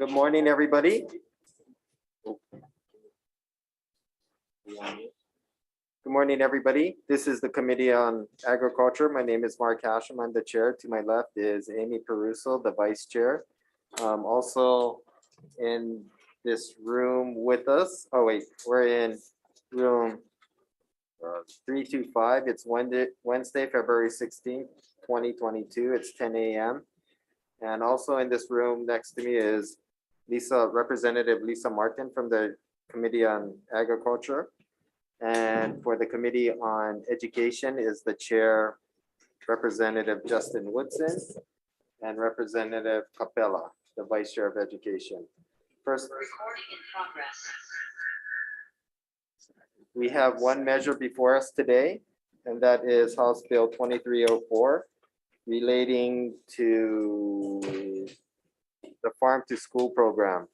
Good morning, everybody. Good morning, everybody. This is the Committee on Agriculture. My name is Mark Hashem. I'm the chair. To my left is Amy Peruso, the vice chair. Also in this room with us. Oh, wait, we're in room 325. It's Wednesday, February 16th, 2022. It's 10 a.m. And also in this room next to me is Representative Lisa Martin from the Committee on Agriculture. And for the Committee on Education is the chair, Representative Justin Woodson, and Representative Capella, the vice chair of Education. First, recording in progress. We have one measure before us today, and that is House Bill 2304, relating to the Farm to School program.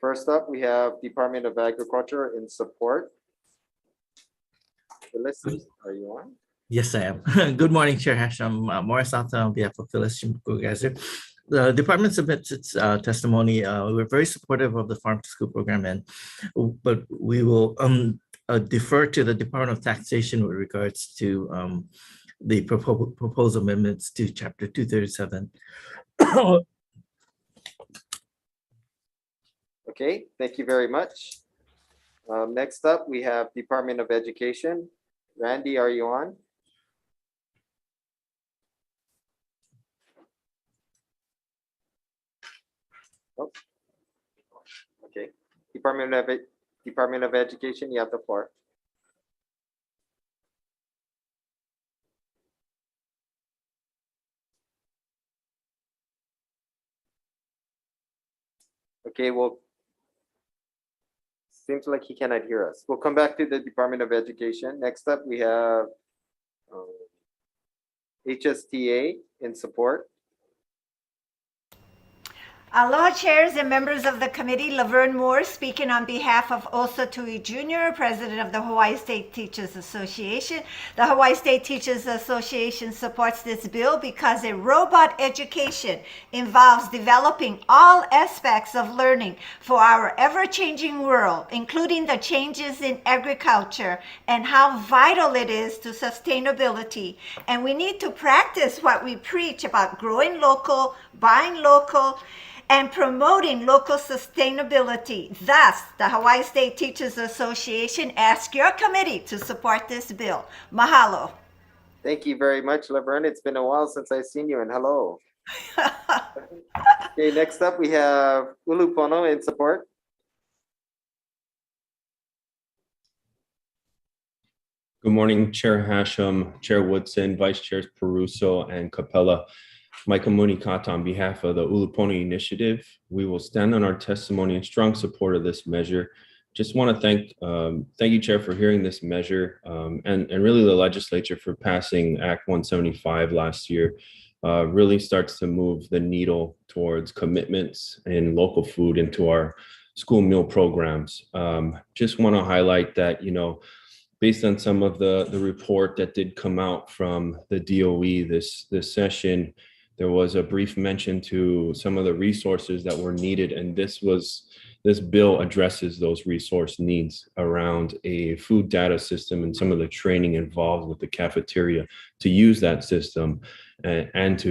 First up, we have Department of Agriculture in support. Phyllis, are you on? Yes, I am. Good morning, Chair Hashem. Morris Alta on behalf of Phyllis Chimkugazer. The department submits its testimony. We're very supportive of the Farm to School program, but we will defer to the Department of Taxation with regards to the proposed amendments to Chapter 237. Okay, thank you very much. Next up, we have Department of Education. Randy, are you on? Oh. Okay, Department of Education, you have the floor. Okay, well, seems like he cannot hear us. We'll come back to the Department of Education. Next up, we have HSTA in support. Aloha, chairs and members of the committee. Laverne Moore speaking on behalf of Osa Tui Jr., president of the Hawaii State Teachers Association. The Hawaii State Teachers Association supports this bill because a robot education involves developing all aspects of learning for our ever-changing world, including the changes in agriculture and how vital it is to sustainability. And we need to practice what we preach about growing local, buying local, and promoting local sustainability. Thus, the Hawaii State Teachers Association asks your committee to support this bill. Mahalo. Thank you very much, Laverne. It's been a while since I've seen you, and hello. Okay, next up we have Ulupono in support. Good morning, Chair Hashem, Chair Woodson, Vice Chairs Peruso and Capella. Micah Munikata on behalf of the Ulupono Initiative. We will stand on our testimony in strong support of this measure. Just want to thank you, Chair, for hearing this measure and really the legislature for passing Act 175 last year. Really starts to move the needle towards commitments in local food into our school meal programs. Just want to highlight that, based on some of the report that did come out from the DOE this session, there was a brief mention to some of the resources that were needed, and this bill addresses those resource needs around a food data system and some of the training involved with the cafeteria to use that system and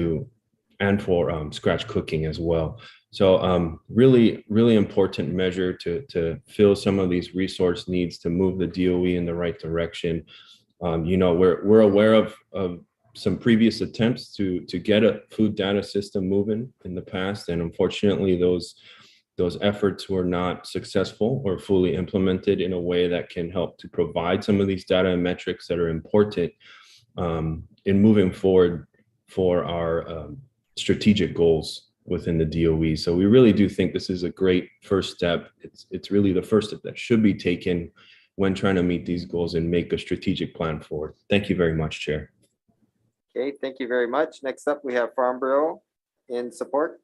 for scratch cooking as well. So really important measure to fill some of these resource needs to move the DOE in the right direction. We're aware of some previous attempts to get a food data system moving in the past, and unfortunately those efforts were not successful or fully implemented in a way that can help to provide some of these data and metrics that are important in moving forward for our strategic goals within the DOE. So we really do think this is a great first step. It's really the first step that should be taken when trying to meet these goals and make a strategic plan forward. Thank you very much, Chair. Okay, thank you very much. Next up, we have Farm Bureau in support.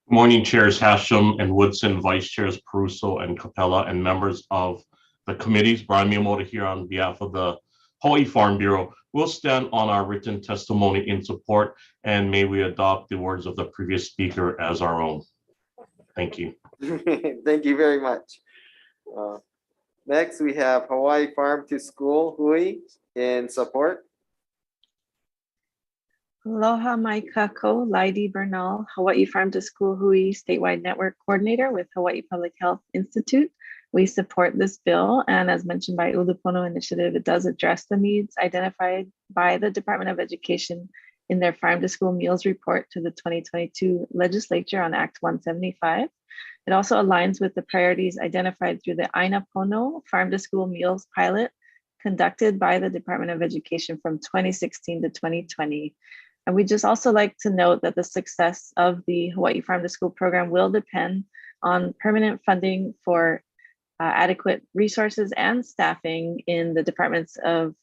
Good morning, Chairs Hashem and Woodson, Vice Chairs Peruso and Capella, and members of the committees. Brian Miyamoto here on behalf of the Hawaii Farm Bureau will stand on our written testimony in support, and may we adopt the words of the previous speaker as our own. Thank you. Thank you very much. Next, we have Hawaii Farm to School Hui in support. Aloha mai kako, Laidi Bernal, Hawaii Farm to School Hui Statewide Network Coordinator with Hawaii Public Health Institute. We support this bill, and as mentioned by Ulupono Initiative, it does address the needs identified by the Department of Education in their Farm to School Meals Report to the 2022 legislature on Act 175. It also aligns with the priorities identified through the Aina Pono Farm to School Meals pilot conducted by the Department of Education from 2016 to 2020. And we just also like to note that the success of the Hawaii Farm to School program will depend on permanent funding for adequate resources and staffing in the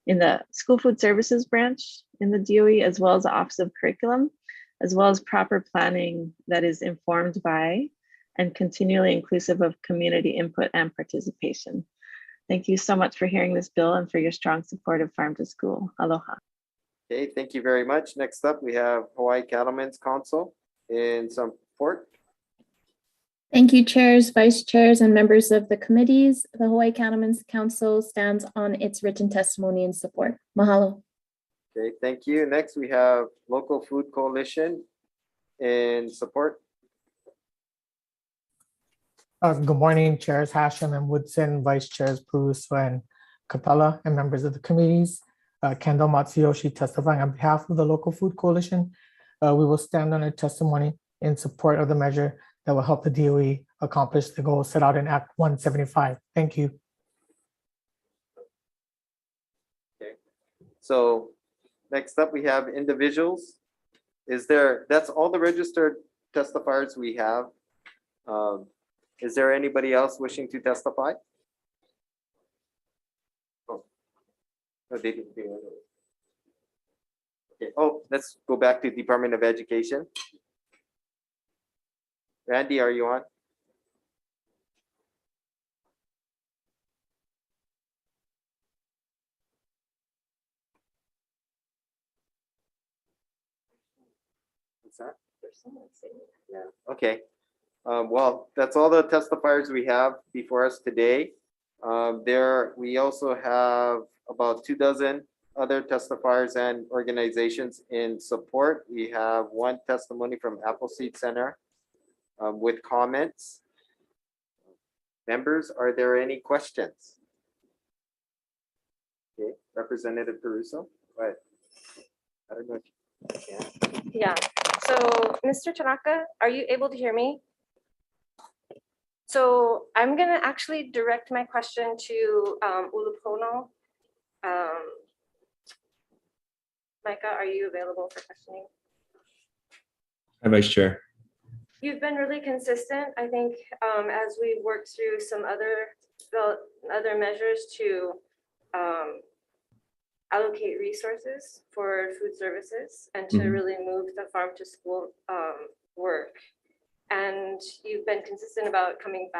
in the School Food Services branch in the DOE, as well as the Office of Curriculum, as well as proper planning that is informed by and continually inclusive of community input and participation. Thank you so much for hearing this bill and for your strong support of Farm to School. Aloha. Okay, thank you very much. Next up, we have Hawaii Cattlemen's Council in support. Thank you, chairs, vice chairs, and members of the committees. The Hawaii Cattlemen's Council stands on its written testimony in support. Mahalo. Okay, thank you. Next, we have Local Food Coalition in support. Good morning, Chairs Hashem and Woodson, Vice Chairs Peruso and Capella, and members of the committees. Kendall Matsuyoshi testifying on behalf of the Local Food Coalition. We will stand on a testimony in support of the measure that will help the DOE accomplish the goals set out in Act 175. Thank you. Okay, so next up we have individuals. That's all the registered testifiers we have. Is there anybody else wishing to testify? Oh, they didn't. Okay. Oh, let's go back to Department of Education. Randy, are you on? What's that? Yeah. Okay. Well, that's all the testifiers we have before us today. We also have about 24 other testifiers and organizations in support. We have one testimony from Appleseed Center with comments. Members, are there any questions? Okay, Representative Peruso, but I don't know if you can. Yeah, so Mr. Tanaka, are you able to hear me? So I'm gonna actually direct my question to Ulupono. Micah, are you available for questioning? Hi, Vice Chair. You've been really consistent, I think, as we worked through some other measures to allocate resources for food services and to really move the farm to school work. And you've been consistent about circling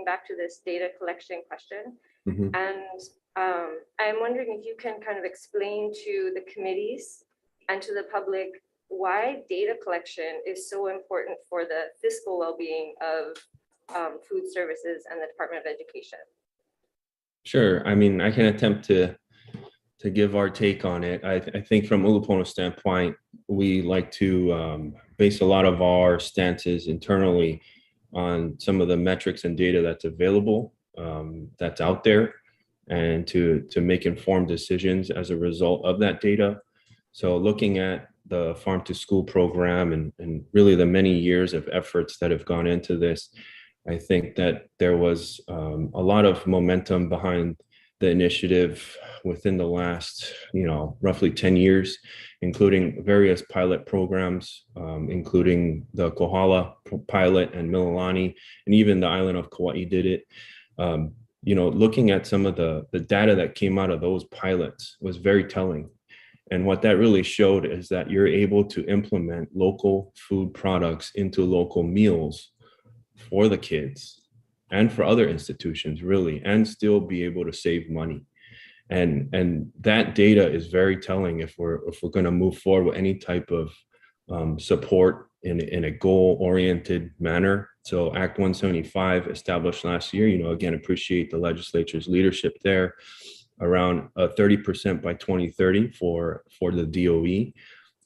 back to this data collection question. And I'm wondering if you can kind of explain to the committees and to the public why data collection is so important for the fiscal well-being of food services and the Department of Education. Sure. I mean, I can attempt to give our take on it. I think from Ulupono's standpoint, we like to base a lot of our stances internally on some of the metrics and data that's available, that's out there, and to make informed decisions as a result of that data. So looking at the Farm to School program and really the many years of efforts that have gone into this, I think that there was a lot of momentum behind the initiative within the last, roughly 10 years, including various pilot programs, including the Kohala pilot and Mililani, and even the island of Kauai did it. Looking at some of the data that came out of those pilots was very telling. And what that really showed is that you're able to implement local food products into local meals for the kids and for other institutions, really, and still be able to save money. And that data is very telling if we're going to move forward with any type of support in a goal-oriented manner. So Act 175 established last year, again, appreciate the legislature's leadership there, around 30% by 2030 for the DOE.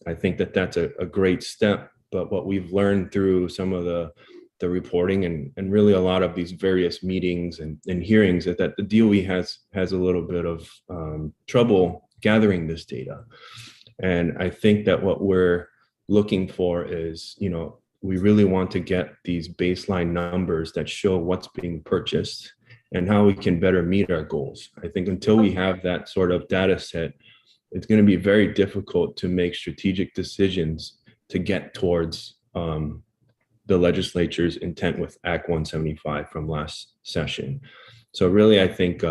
I think that that's a great step, but what we've learned through some of the reporting and really a lot of these various meetings and hearings is that the DOE has a little bit of trouble gathering this data. And I think that what we're looking for is, we really want to get these baseline numbers that show what's being purchased and how we can better meet our goals. I think until we have that sort of data set, it's going to be very difficult to make strategic decisions to get towards the legislature's intent with Act 175 from last session. So really, I think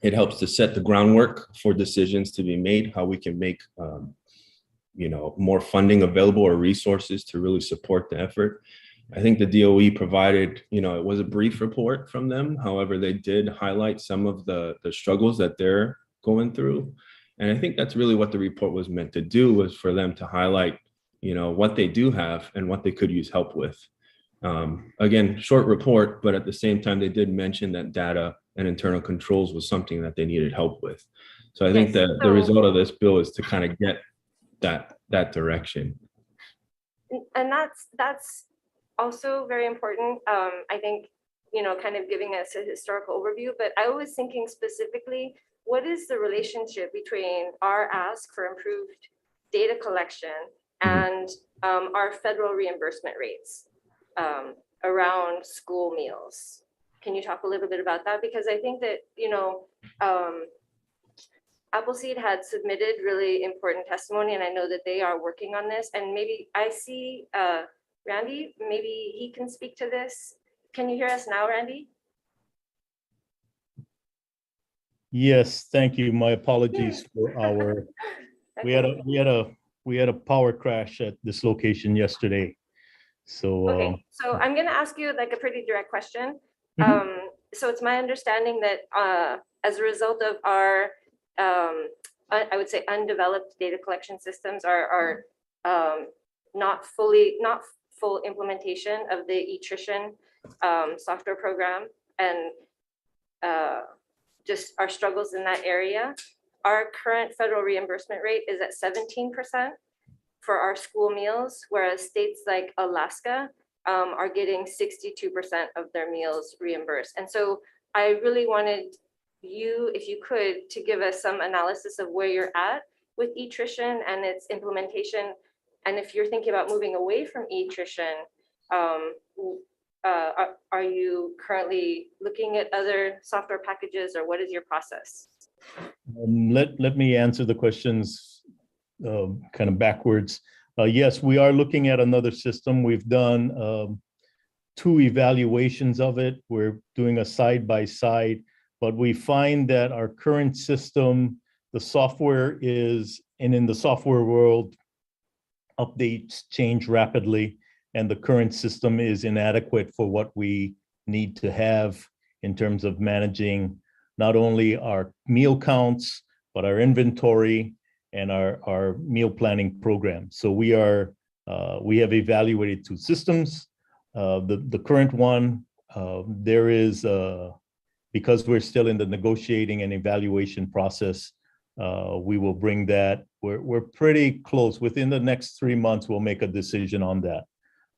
it helps to set the groundwork for decisions to be made, how we can make more funding available or resources to really support the effort. I think the DOE provided, it was a brief report from them. However, they did highlight some of the struggles that they're going through. And I think that's really what the report was meant to do, was for them to highlight, what they do have and what they could use help with. Again, short report, but at the same time, they did mention that data and internal controls was something that they needed help with. So I think that the result of this bill is to kind of get that direction. And that's also very important. I think, kind of giving us a historical overview, but I was thinking specifically, what is the relationship between our ask for improved data collection and our federal reimbursement rates around school meals? Can you talk a little bit about that? Because I think that, Appleseed had submitted really important testimony, and I know that they are working on this. And maybe I see Randy, maybe he can speak to this. Can you hear us now, Randy? Yes, thank you. My apologies for our, we had a power crash at this location yesterday. So, okay, so I'm gonna ask you like a pretty direct question. So it's my understanding that as a result of our, I would say undeveloped data collection systems are not full implementation of the eTrition software program, and just our struggles in that area. Our current federal reimbursement rate is at 17% for our school meals, whereas states like Alaska are getting 62% of their meals reimbursed. And so I really wanted you, if you could, to give us some analysis of where you're at with eTrition and its implementation. And if you're thinking about moving away from eTrition, are you currently looking at other software packages, or what is your process? Let me answer the questions kind of backwards. Yes, we are looking at another system. We've done 2 evaluations of it. We're doing a side-by-side, but we find that our current system, the software is, and in the software world, updates change rapidly, and the current system is inadequate for what we need to have in terms of managing not only our meal counts, but our inventory and our meal planning program. So we have evaluated 2 systems. The current one, there is, because we're still in the negotiating and evaluation process, we will bring that. We're pretty close. Within the next 3 months, we'll make a decision on that.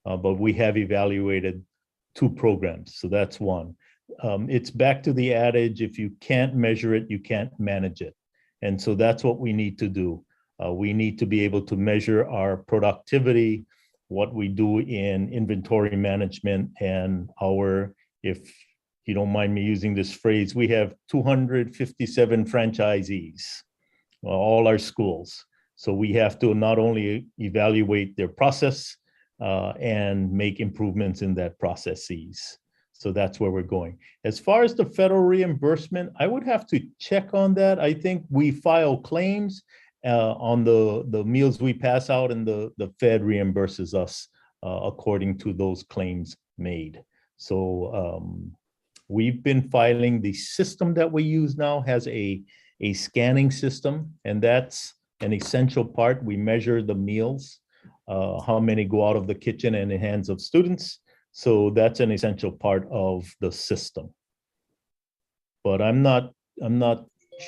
But we have evaluated 2 programs, so that's one. It's back to the adage, if you can't measure it, you can't manage it. And so that's what we need to do. We need to be able to measure our productivity, what we do in inventory management, and if you don't mind me using this phrase, we have 257 franchisees, all our schools. So we have to not only evaluate their process and make improvements in that processes. So that's where we're going. As far as the federal reimbursement, I would have to check on that. I think we file claims on the meals we pass out, and the Fed reimburses us according to those claims made. So we've been filing. The system that we use now has a a scanning system, and that's an essential part. We measure the meals, how many go out of the kitchen and in the hands of students. So that's an essential part of the system. But I'm not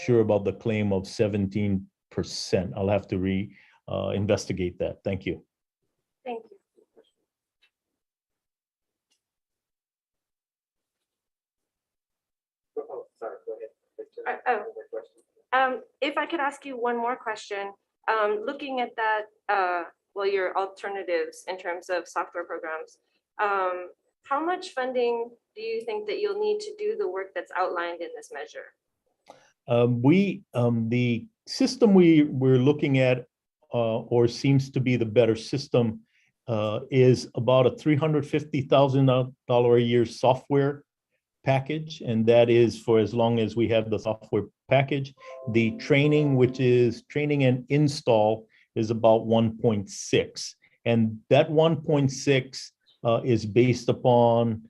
sure about the claim of 17%. I'll have to investigate that. Thank you. Thank you. Oh, sorry, go ahead. If I could ask you one more question, looking at that, well, your alternatives in terms of software programs, how much funding do you think that you'll need to do the work that's outlined in this measure? The system we're looking at, or seems to be the better system, is about a $350,000 a year software package, and that is for as long as we have the software package. The training, which is training and install, is about 1.6, and that 1.6 is based upon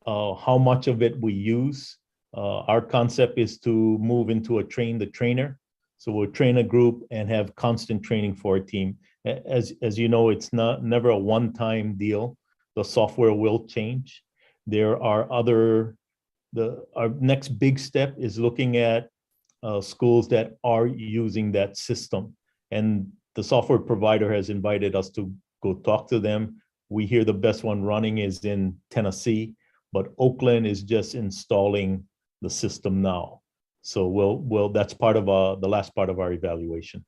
how much of it we use. Our concept is to move into a train the trainer. So we'll train a group and have constant training for a team. As you know, it's never a one-time deal. The software will change. There are our next big step is looking at schools that are using that system. And the software provider has invited us to go talk to them. We hear the best one running is in Tennessee, but Oakland is just installing the system now. So that's part of the last part of our evaluation.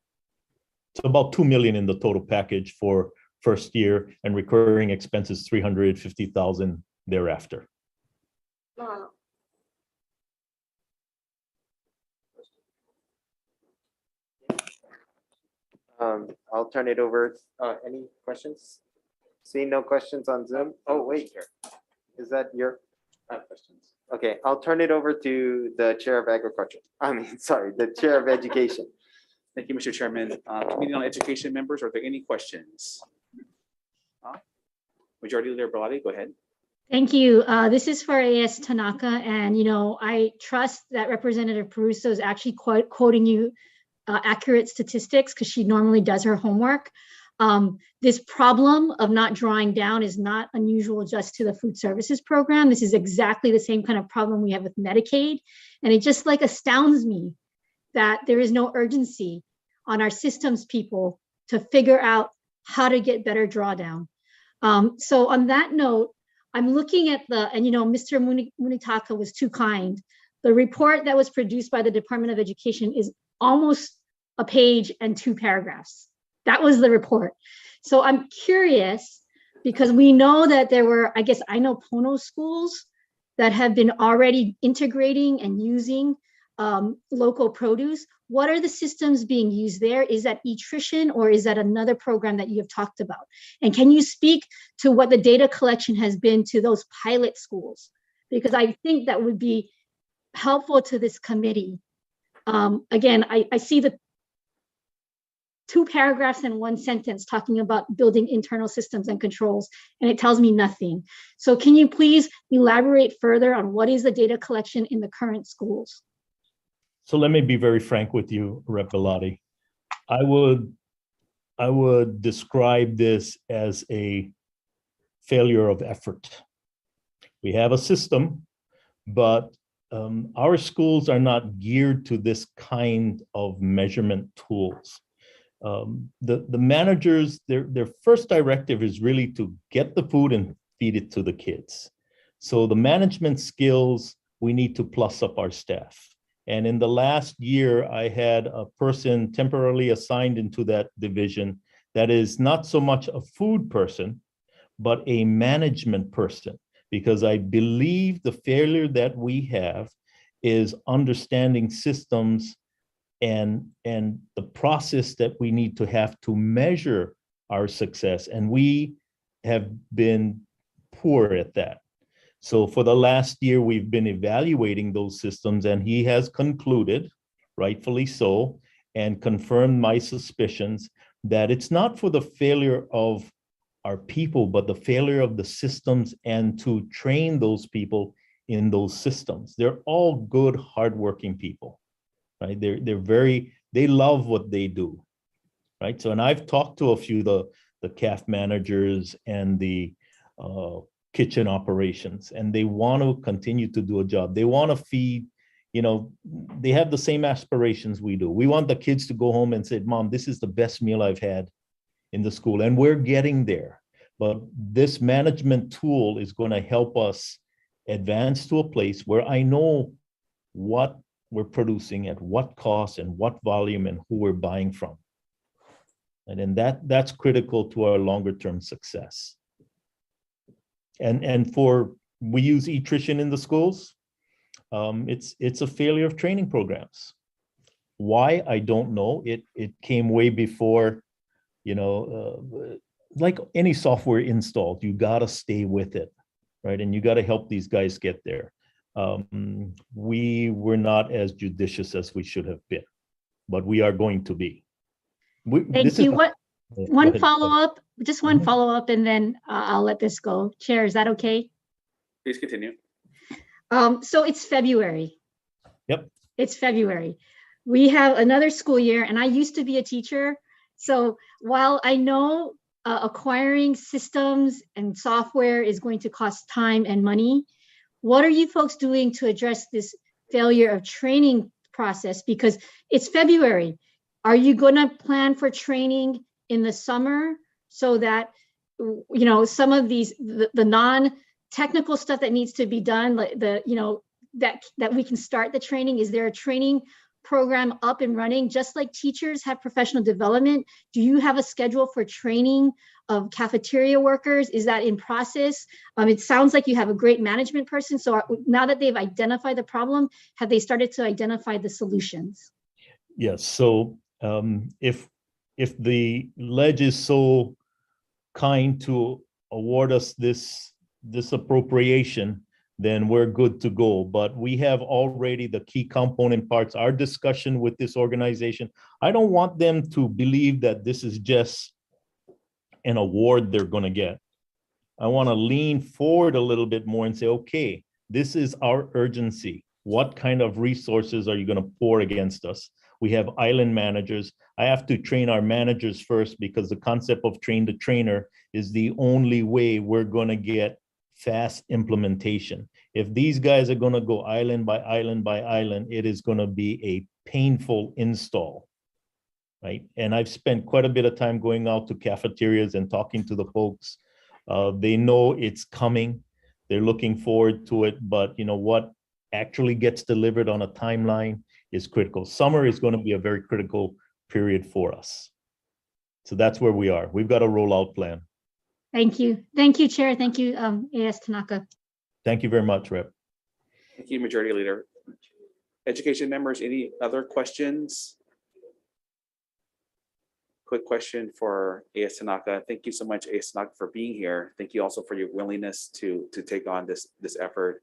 It's about $2 million in the total package for first year, and recurring expenses $350,000 thereafter. Wow. I'll turn it over. Any questions? Seeing no questions on Zoom. Oh, wait, is that your questions? Okay, I'll turn it over to the Chair of Agriculture. The Chair of Education. Thank you, Mr. Chairman. Committee on Education members, are there any questions? Majority Leader Bellotti, go ahead. Thank you. This is for AS Tanaka, and I trust that Representative Peruso is actually quoting you accurate statistics because she normally does her homework. This problem of not drawing down is not unusual just to the food services program. This is exactly the same kind of problem we have with Medicaid. And it just astounds me that there is no urgency on our systems people to figure out how to get better drawdown. So on that note, I'm looking at Mr. Munitaka was too kind. The report that was produced by the Department of Education is almost a page and 2 paragraphs. That was the report. So I'm curious, because we know that there were, I know Pono schools that have been already integrating and using local produce. What are the systems being used there? Is that eTrition, or is that another program that you have talked about? And can you speak to what the data collection has been to those pilot schools? Because I think that would be helpful to this committee. Again, I see the 2 paragraphs and 1 sentence talking about building internal systems and controls, and it tells me nothing. So can you please elaborate further on what is the data collection in the current schools? So let me be very frank with you, Rep. Bellotti. I would describe this as a failure of effort. We have a system, but our schools are not geared to this kind of measurement tools. The managers, their first directive is really to get the food and feed it to the kids. So the management skills, we need to plus up our staff. And in the last year, I had a person temporarily assigned into that division that is not so much a food person, but a management person, because I believe the failure that we have is understanding systems and the process that we need to have to measure our success. And we have been poor at that. So for the last year, we've been evaluating those systems, and he has concluded, rightfully so, and confirmed my suspicions that it's not for the failure of our people, but the failure of the systems and to train those people in those systems. They're all good, hardworking people. right? They love what they do, right? So, and I've talked to a few of the CAF managers and the kitchen operations, and they want to continue to do a job. They want to feed, they have the same aspirations we do. We want the kids to go home and say, Mom, this is the best meal I've had in the school, and we're getting there. But this management tool is going to help us advance to a place where I know what we're producing at what cost and what volume and who we're buying from. And then that's critical to our longer term success. And we use eTrition in the schools. It's a failure of training programs. Why? I don't know. It came way before, like any software installed, you got to stay with it, right? And you got to help these guys get there. We were not as judicious as we should have been, but we are going to be. Thank you. One follow-up, just one Mhm. follow-up, and then I'll let this go. Chair, is that okay? Please continue. So it's February. Yep. It's February. We have another school year, and I used to be a teacher. So while I know acquiring systems and software is going to cost time and money, what are you folks doing to address this failure of training process? Because it's February. Are you going to plan for training in the summer so that, some of these, the non-technical stuff that needs to be done, like that we can start the training? Is there a training program up and running? Just like teachers have professional development, do you have a schedule for training of cafeteria workers? Is that in process? It sounds like you have a great management person. So now that they've identified the problem, have they started to identify the solutions? Yes. So if the ledge is so kind to award us this appropriation, then we're good to go. But we have already the key component parts. Our discussion with this organization, I don't want them to believe that this is just an award they're going to get. I want to lean forward a little bit more and say, okay, this is our urgency. What kind of resources are you going to pour against us? We have island managers. I have to train our managers first, because the concept of train the trainer is the only way we're going to get fast implementation. If these guys are going to go island by island by island, it is going to be a painful install, right? And I've spent quite a bit of time going out to cafeterias and talking to the folks. They know it's coming. They're looking forward to it, but what actually gets delivered on a timeline is critical. Summer is going to be a very critical period for us. So that's where we are. We've got a rollout plan. Thank you. Thank you, Chair. Thank you, AS Tanaka. Thank you very much, Rep. Thank you, Majority Leader. Education members, any other questions? Quick question for AS Tanaka. Thank you so much, AS Tanaka, for being here. Thank you also for your willingness to take on this effort.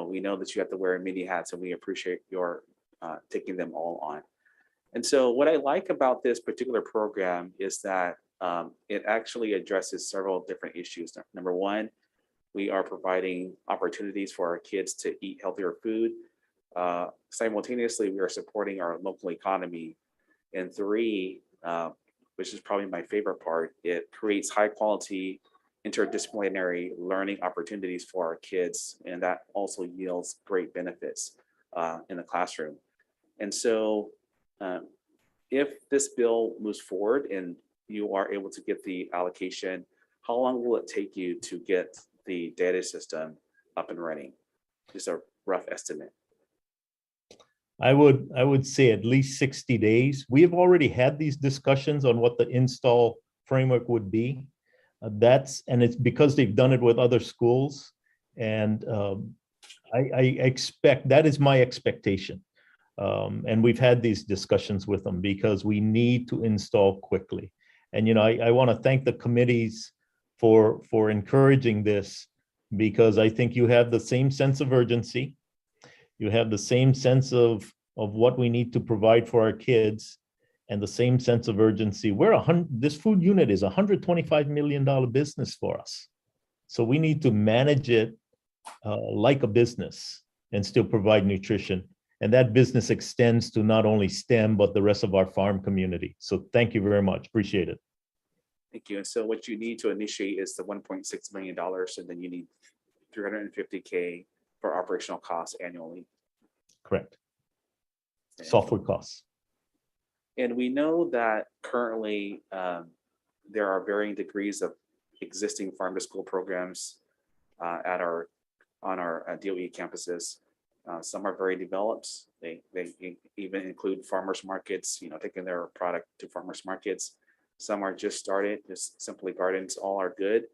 We know that you have to wear many hats, and we appreciate your taking them all on. And so what I like about this particular program is that it actually addresses several different issues. Number one, we are providing opportunities for our kids to eat healthier food. Simultaneously, we are supporting our local economy. And three, which is probably my favorite part, it creates high quality interdisciplinary learning opportunities for our kids. And that also yields great benefits in the classroom. And so if this bill moves forward and you are able to get the allocation, how long will it take you to get the data system up and running? Just a rough estimate. I would say at least 60 days. We have already had these discussions on what the install framework would be. And it's because they've done it with other schools. And I expect, that is my expectation. And we've had these discussions with them because we need to install quickly. And, I want to thank the committees for encouraging this, because I think you have the same sense of urgency. You have the same sense of what we need to provide for our kids, and the same sense of urgency. This food unit is $125 million business for us. So we need to manage it like a business and still provide nutrition. And that business extends to not only STEM, but the rest of our farm community. So thank you very much. Appreciate it. Thank you. And so what you need to initiate is the $1.6 million, and then you need $350K for operational costs annually. Correct. Software costs. And we know that currently there are varying degrees of existing farm to school programs on our DOE campuses. Some are very developed. They even include farmers markets, taking their product to farmers markets. Some are just started, just simply gardens. All are good.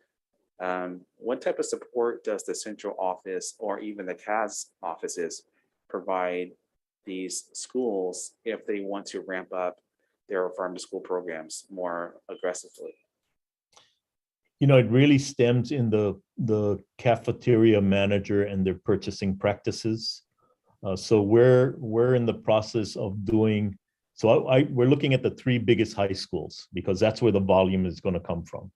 What type of support does the central office or even the CAS offices provide these schools if they want to ramp up their farm to school programs more aggressively? It really stems in the cafeteria manager and their purchasing practices. So we're in the process of doing, we're looking at the three biggest high schools because that's where the volume is going to come from.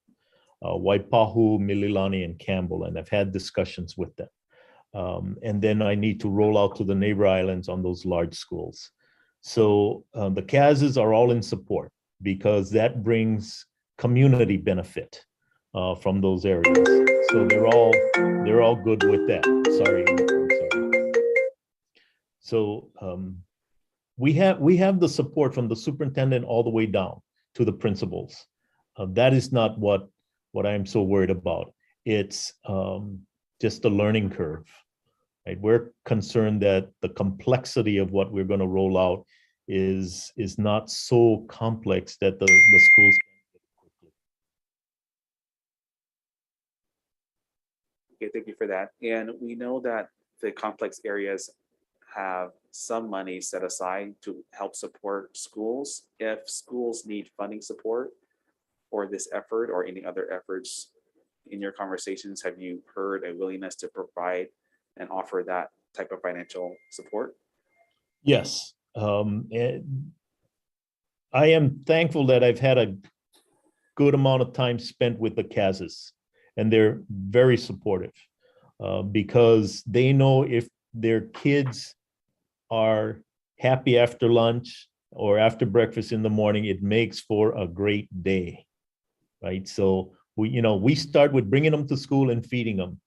Waipahu, Mililani, and Campbell, and I've had discussions with them. And then I need to roll out to the neighbor islands on those large schools. So the CASs are all in support because that brings community benefit from those areas. So they're all good with that. Sorry. So we have the support from the superintendent all the way down to the principals. That is not what I'm so worried about. It's just the learning curve. Right? We're concerned that the complexity of what we're going to roll out is not so complex that the schools. Okay, thank you for that. And we know that the complex areas have some money set aside to help support schools. If schools need funding support for this effort or any other efforts, in your conversations, have you heard a willingness to provide and offer that type of financial support? Yes. I am thankful that I've had a good amount of time spent with the CASs, and they're very supportive because they know if their kids are happy after lunch or after breakfast in the morning, it makes for a great day, right? So we start with bringing them to school and feeding them.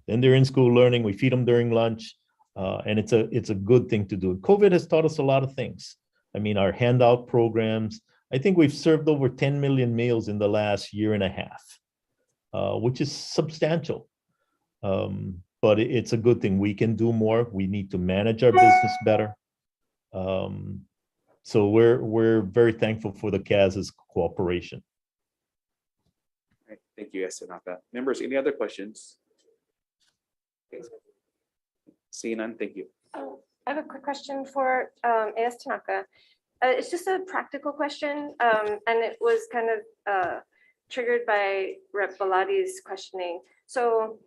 Then they're in school learning, we feed them during lunch, and it's a good thing to do. COVID has taught us a lot of things. I mean, our handout programs, I think we've served over 10 million meals in the last year and a half, which is substantial. But it's a good thing. We can do more. We need to manage our business better. So we're very thankful for the CAS's cooperation. Right. Thank you, Tanaka. Members, any other questions? Okay. Seeing none, thank you. I have a quick question for AS Tanaka. It's just a practical question, and it was kind of triggered by Rep. Baladi's questioning. So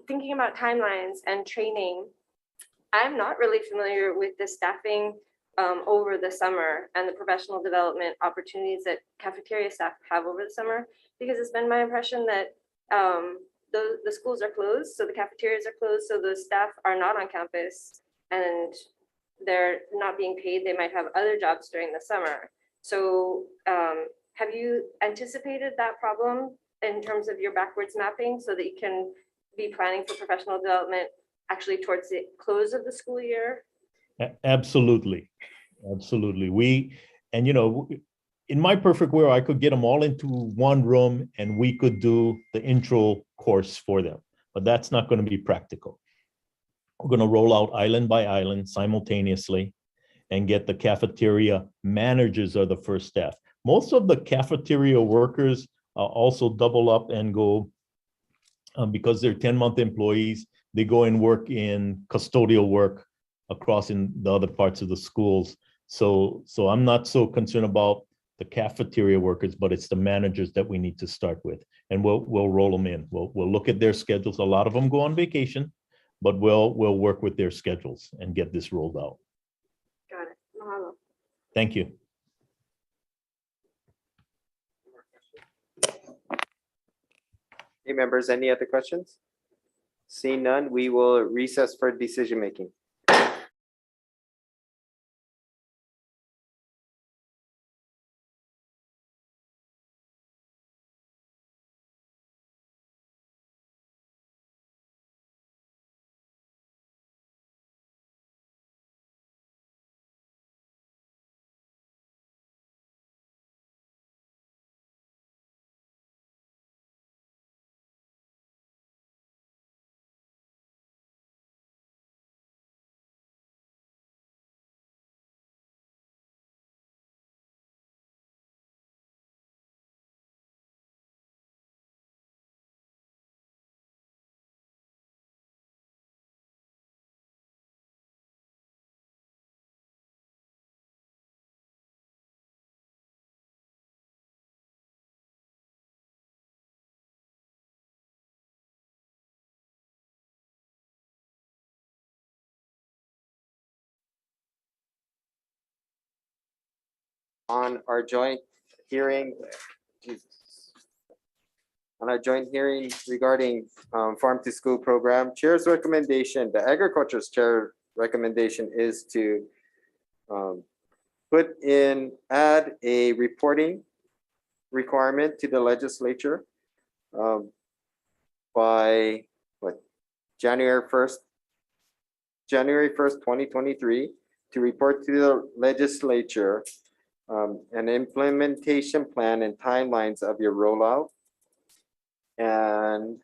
thinking about timelines and training, I'm not really familiar with the staffing over the summer and the professional development opportunities that cafeteria staff have over the summer, because it's been my impression that the schools are closed, so the cafeterias are closed, so the staff are not on campus and they're not being paid. They might have other jobs during the summer. So have you anticipated that problem in terms of your backwards mapping so that you can be planning for professional development actually towards the close of the school year? Absolutely. In my perfect world, I could get them all into one room and we could do the intro course for them, but that's not going to be practical. We're going to roll out island by island simultaneously and get the cafeteria managers are the first staff. Most of the cafeteria workers also double up and go, because they're 10-month employees, they go and work in custodial work across in the other parts of the schools. So I'm not so concerned about the cafeteria workers, but it's the managers that we need to start with. And we'll roll them in. We'll look at their schedules. A lot of them go on vacation, but we'll work with their schedules and get this rolled out. Got it. Mahalo. Thank you. Hey, members, any other questions? Seeing none, we will recess for decision making. On our joint hearing, regarding Farm to School program, Chair's recommendation, the Agriculture's Chair recommendation is to add a reporting requirement to the legislature by January 1st, 2023, to report to the legislature an implementation plan and timelines of your rollout and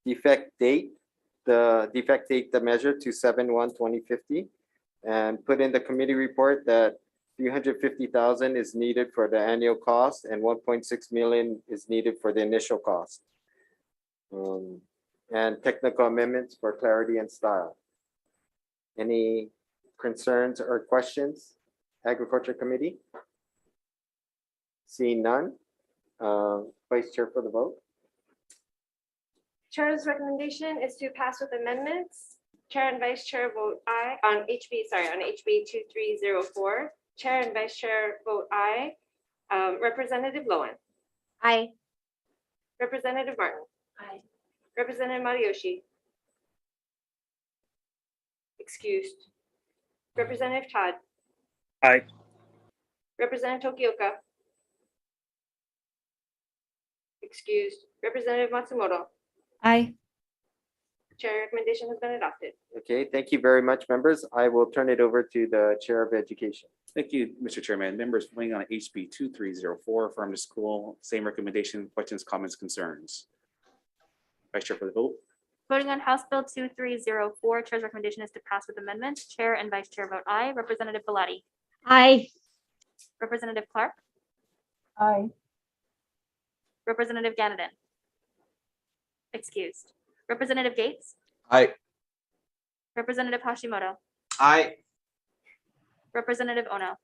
the measure to 7/1/2050, and put in the committee report that 350,000 is needed for the annual cost and 1.6 million is needed for the initial cost. And technical amendments for clarity and style. Any concerns or questions, Agriculture Committee? Seeing none, Vice Chair for the vote. Chair's recommendation is to pass with amendments. Chair and Vice Chair vote aye on HB 2304. Chair and Vice Chair vote aye. Representative Lowen. Aye. Representative Martin. Aye. Representative Matayoshi. Excused. Representative Todd. Aye. Representative Tokioka. Excused. Representative Matsumoto. Aye. Chair recommendation has been adopted. Okay, thank you very much, members. I will turn it over to the Chair of Education. Thank you, Mr. Chairman. Members voting on HB 2304, Farm to School, same recommendation, questions, comments, concerns. Vice Chair for the vote. Voting on House Bill 2304, Chair's recommendation is to pass with amendments. Chair and Vice Chair vote aye. Representative Bellotti. Aye. Representative Clark. Aye. Representative Ganadin. Excused. Representative Gates. Aye. Representative Hashimoto. Aye. Representative Ono.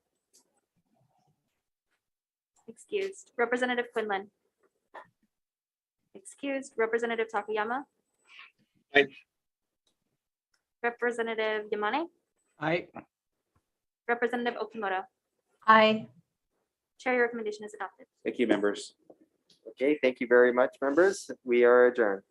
Excused. Representative Quinlan. Excused. Representative Takayama. Aye. Representative Yamane. Aye. Representative Okimoto. Aye. Chair, your recommendation is adopted. Thank you, members. Okay, thank you very much, members. We are adjourned.